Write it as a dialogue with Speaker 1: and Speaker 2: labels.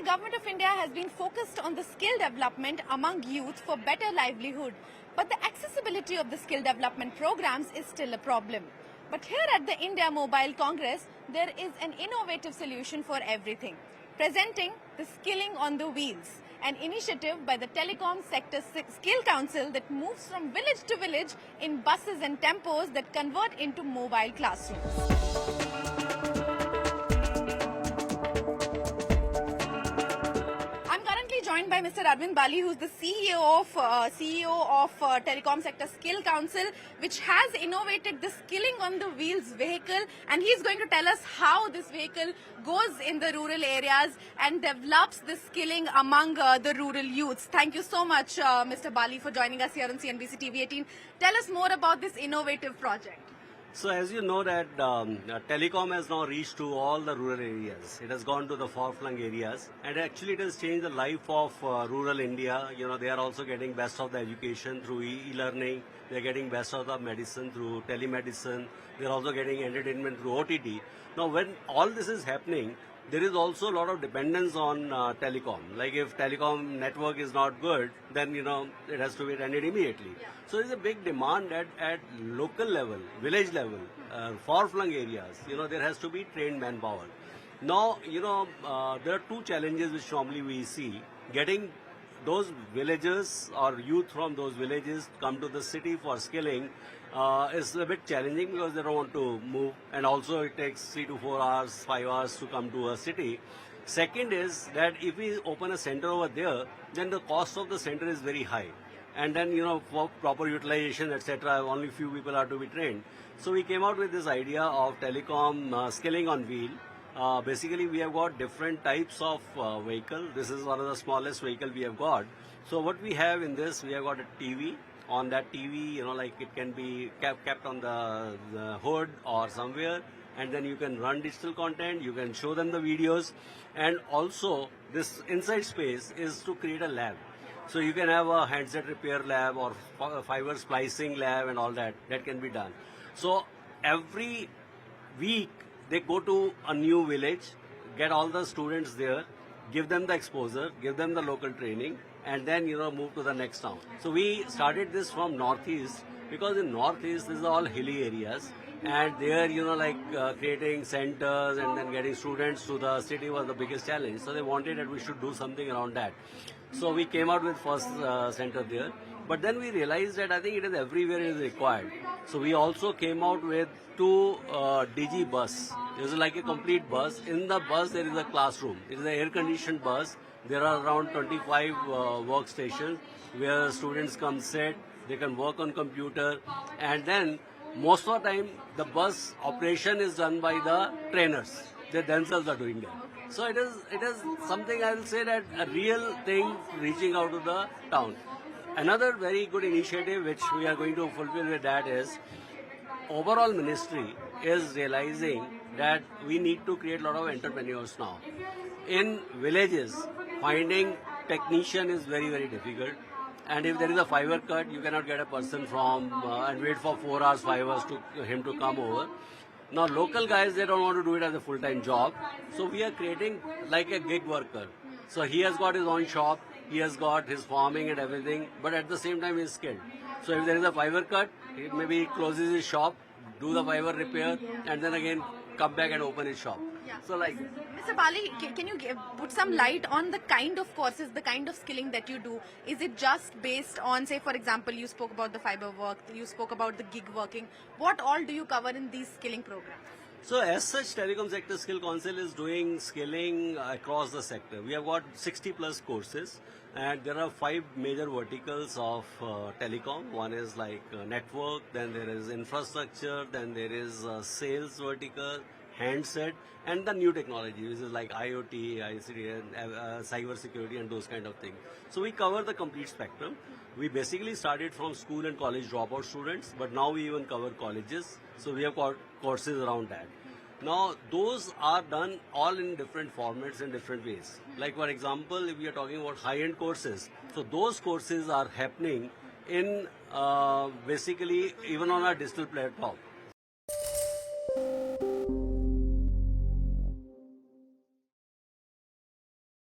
Speaker 1: Government of India has been focused on the skill development among youth for better livelihood. But the accessibility of the skill development programs is still a problem. But here at the India Mobile Congress, there is an innovative solution for everything. Presenting the Skilling on the Wheels, an initiative by the Telecom Sector Skill Council that moves from village to village in buses and tempos that convert into mobile classrooms. Joined by Mr. Arvind Bali, who is the CEO of Telecom Sector Skill Council, which has innovated the Skilling on the Wheels vehicle, and he is going to tell us how this vehicle goes in the rural areas and develops the skilling among the rural youths. Thank you so much, Mr. Bali, for joining us here on CNBC-TV18. Tell us more about this innovative project.
Speaker 2: So as you know that Telecom has now reached to all the rural areas. It has gone to the far-flung areas, and actually it has changed the life of rural India. You know, they are also getting best of the education through e-learning. They are getting best of the medicine through telemedicine. They are also getting entertainment through OTT. Now when all this is happening, there is also a lot of dependence on telecom. Like if telecom network is not good, then it has to be ended immediately. So there is a big demand at local level, village level, far-flung areas. There has to be trained manpower. Now there are two challenges which normally we see: getting those villagers or youth from those villages come to the city for skilling is a bit challenging because they don't want to move, and also it takes 3 to 4 hours, 5 hours to come to a city. Second is that if we open a center over there, then the cost of the center is very high, and then for proper utilization, etc., only few people are to be trained. So we came out with this idea of telecom skilling on wheel. Basically, we have got different types of vehicle. This is one of the smallest vehicle we have got. So what we have in this, we have got a TV. On that TV, like it can be kept on the hood or somewhere, and then you can run digital content, you can show them the videos, and also this inside space is to create a lab. So you can have a handset repair lab or fiber splicing lab and all that can be done. So every week they go to a new village, get all the students there, give them the exposure, give them the local training, and then move to the next town. So we started this from northeast because in northeast these are all hilly areas, and there creating centers and then getting students to the city was the biggest challenge. So they wanted that we should do something around that. So we came out with first center there, but then we realized that I think it is everywhere it is required. So we also came out with 2 DG bus. This is like a complete bus. In the bus there is a classroom. It is an air-conditioned bus. There are around 25 workstations where students come sit, they can work on computer, and then most of the time the bus operation is done by the trainers. They themselves are doing that. So it is something I will say that a real thing reaching out to the town. Another very good initiative which we are going to fulfill with that is overall ministry is realizing that we need to create a lot of entrepreneurs now. In villages, finding technician is very, very difficult. And if there is a fiber cut, you cannot get a person from and wait for 4 hours, 5 hours to him to come over. Now local guys, they don't want to do it as a full-time job. So we are creating like a gig worker. So he has got his own shop, he has got his farming and everything, but at the same time he is skilled. So if there is a fiber cut, he maybe closes his shop, do the fiber repair, and then again come back and open his shop.
Speaker 1: Yeah.
Speaker 2: So like,
Speaker 1: Mr. Bali, can you put some light on the kind of courses, the kind of skilling that you do? Is it just based on, say, for example, you spoke about the fiber work, you spoke about the gig working. What all do you cover in these skilling programs?
Speaker 2: So as such, Telecom Sector Skill Council is doing skilling across the sector. We have got 60 plus courses, and there are 5 major verticals of telecom. One is like network, then there is infrastructure, then there is sales vertical, handset, and the new technology, which is like IoT, ICT, and cyber security and those kind of things. So we cover the complete spectrum. We basically started from school and college dropout students, but now we even cover colleges. So we have got courses around that. Now those are done all in different formats and different ways. Like for example, if we are talking about high-end courses, so those courses are happening in basically even on our digital platform.